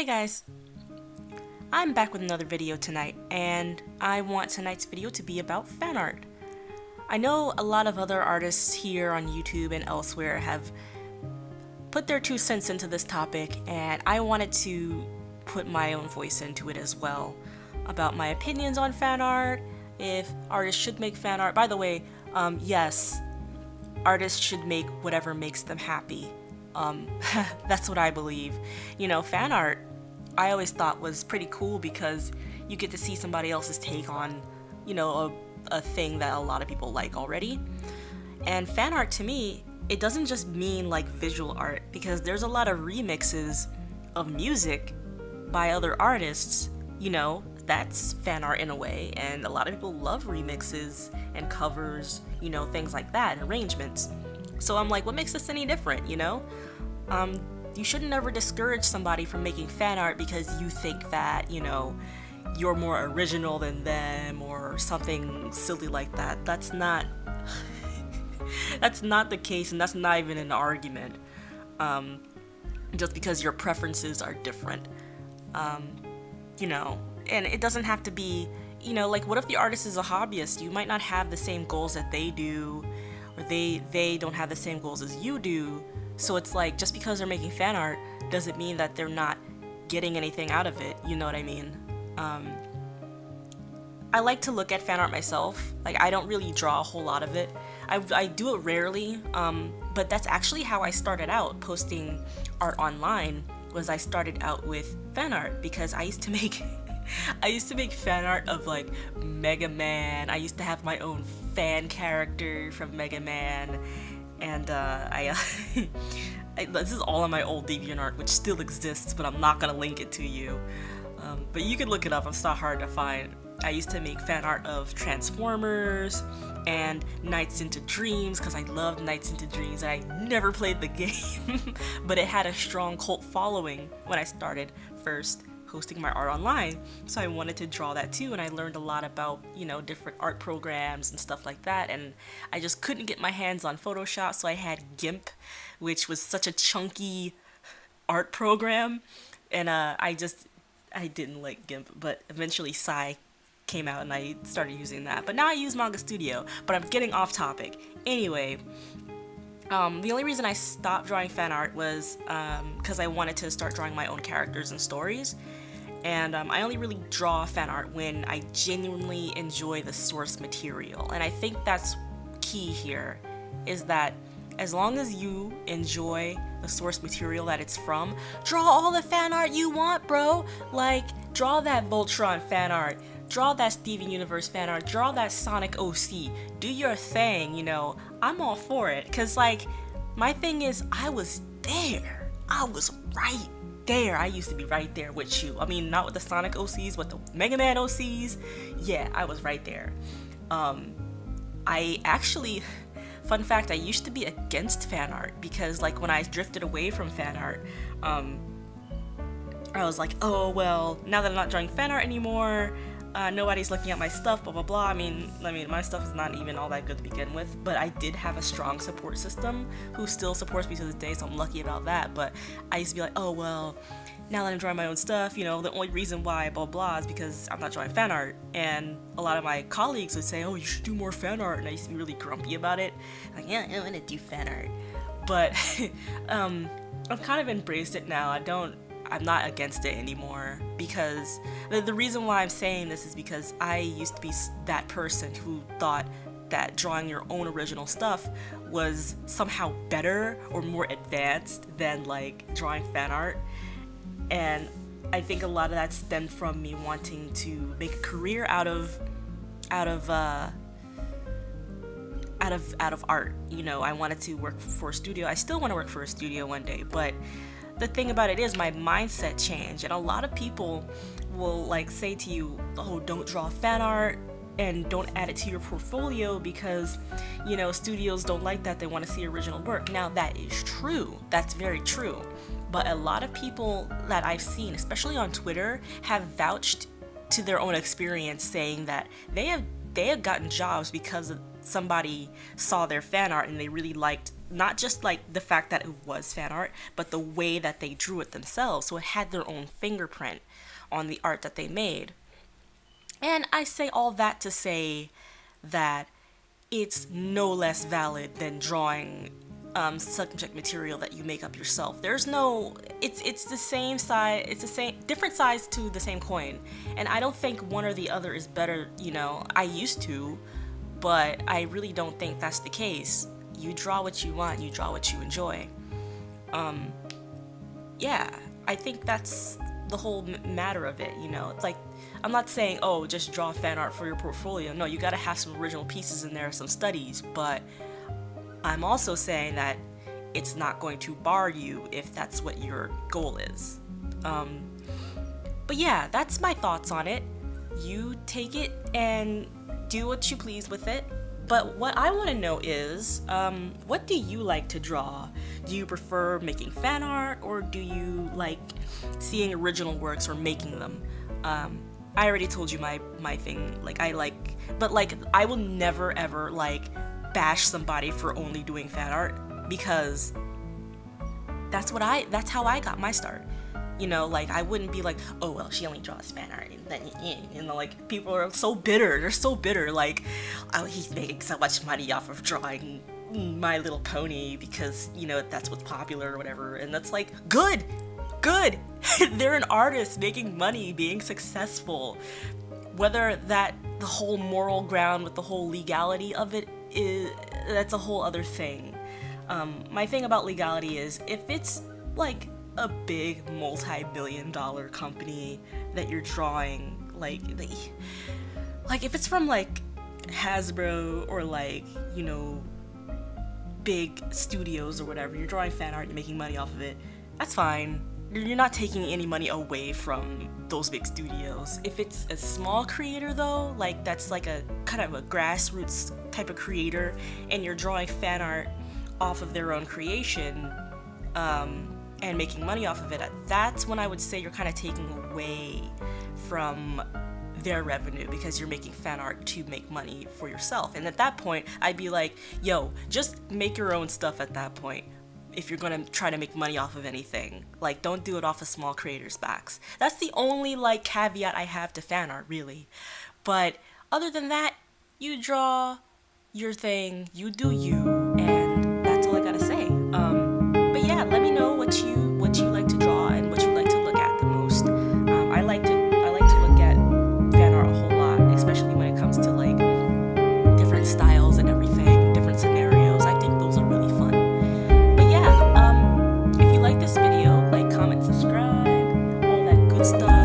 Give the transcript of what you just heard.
Hey guys, I'm back with another video tonight, and I want tonight's video to be about fan art. I know a lot of other artists here on YouTube and elsewhere have put their 2 cents into this topic, and I wanted to put my own voice into it as well about my opinions on fan art, if artists should make fan art. By the way, yes, artists should make whatever makes them happy. That's what I believe. Fan art, I always thought was pretty cool because you get to see somebody else's take on, a thing that a lot of people like already. And fan art to me, it doesn't just mean like visual art, because there's a lot of remixes of music by other artists, that's fan art in a way, and a lot of people love remixes and covers, things like that, and arrangements. So I'm like, what makes this any different, You shouldn't ever discourage somebody from making fan art because you think that, you're more original than them or something silly like that. That's not that's not the case, and that's not even an argument. Just because your preferences are different. And it doesn't have to be, like, what if the artist is a hobbyist? You might not have the same goals that they do, or they don't have the same goals as you do. So it's like, just because they're making fan art doesn't mean that they're not getting anything out of it, you know what I mean? I like to look at fan art myself. Like, I don't really draw a whole lot of it. I do it rarely, but that's actually how I started out posting art online. Was I started out with fan art because I used to make I used to make fan art of like Mega Man. I used to have my own fan character from Mega Man, and this is all on my old DeviantArt, which still exists, but I'm not gonna link it to you. But you can look it up. It's not hard to find. I used to make fan art of Transformers and Nights into Dreams because I loved Nights into Dreams. I never played the game, but it had a strong cult following when I started first hosting my art online. So I wanted to draw that too, and I learned a lot about, different art programs and stuff like that, and I just couldn't get my hands on Photoshop, so I had GIMP, which was such a chunky art program, and I didn't like GIMP, but eventually Psy came out and I started using that. But now I use Manga Studio, but I'm getting off topic. Anyway, the only reason I stopped drawing fan art was because I wanted to start drawing my own characters and stories. And I only really draw fan art when I genuinely enjoy the source material. And I think that's key here, is that as long as you enjoy the source material that it's from, draw all the fan art you want, bro. Like, draw that Voltron fan art, draw that Steven Universe fan art, draw that Sonic OC, do your thing, I'm all for it. Cause like, my thing is, I was there. I was right there. I used to be right there with you. I mean, not with the Sonic OCs, but the Mega Man OCs. Yeah, I was right there. I actually, fun fact, I used to be against fan art because like when I drifted away from fan art, I was like, oh well, now that I'm not drawing fan art anymore, nobody's looking at my stuff, blah blah blah. I mean, my stuff is not even all that good to begin with, but I did have a strong support system who still supports me to this day, so I'm lucky about that. But I used to be like, oh well, now that I'm drawing my own stuff, the only reason why blah blah is because I'm not drawing fan art. And a lot of my colleagues would say, oh, you should do more fan art, and I used to be really grumpy about it. Like, yeah, I want to do fan art, but I've kind of embraced it now. I'm not against it anymore, because the reason why I'm saying this is because I used to be that person who thought that drawing your own original stuff was somehow better or more advanced than like drawing fan art. And I think a lot of that stemmed from me wanting to make a career out of art. I wanted to work for a studio. I still want to work for a studio one day, but the thing about it is my mindset changed, and a lot of people will like say to you, oh, don't draw fan art and don't add it to your portfolio because studios don't like that. They want to see original work. Now that is true, that's very true, but a lot of people that I've seen, especially on Twitter, have vouched to their own experience, saying that they have gotten jobs because somebody saw their fan art and they really liked not just like the fact that it was fan art, but the way that they drew it themselves. So it had their own fingerprint on the art that they made. And I say all that to say that it's no less valid than drawing subject material that you make up yourself. There's no, it's the same size, it's the same, different size to the same coin. And I don't think one or the other is better, you know, I used to, but I really don't think that's the case. You draw what you want, you draw what you enjoy. Yeah, I think that's the whole matter of it, you know. It's like, I'm not saying, oh, just draw fan art for your portfolio. No, you gotta have some original pieces in there, some studies, but I'm also saying that it's not going to bar you if that's what your goal is. But yeah, that's my thoughts on it. You take it and do what you please with it. But what I want to know is, what do you like to draw? Do you prefer making fan art, or do you like seeing original works or making them? I already told you my thing. Like, but like, I will never ever like bash somebody for only doing fan art, because that's how I got my start. You know, like, I wouldn't be like, oh, well, she only draws fan art, and then, you know, like, people are so bitter. They're so bitter, like, oh, he's making so much money off of drawing My Little Pony because, you know, that's what's popular or whatever. And that's like, good. They're an artist making money, being successful. Whether that, the whole moral ground with the whole legality of it is, that's a whole other thing. My thing about legality is, if it's like a big multi-billion-dollar company that you're drawing, like if it's from like Hasbro or like, you know, big studios or whatever, you're drawing fan art, you're making money off of it, that's fine. You're not taking any money away from those big studios. If it's a small creator though, like that's like a kind of a grassroots type of creator, and you're drawing fan art off of their own creation, and making money off of it, that's when I would say you're kind of taking away from their revenue, because you're making fan art to make money for yourself. And at that point, I'd be like, yo, just make your own stuff at that point. If you're gonna try to make money off of anything, like, don't do it off of small creators' backs. That's the only like caveat I have to fan art, really. But other than that, you draw your thing, you do you, and that's all I gotta say. But yeah, let me know what you like to draw and what you like to look at the most. I like to look at fan art a whole lot, especially when it comes to like different styles and everything, different scenarios. I think those are really fun. But yeah, if you like this video, like, comment, subscribe, all that good stuff.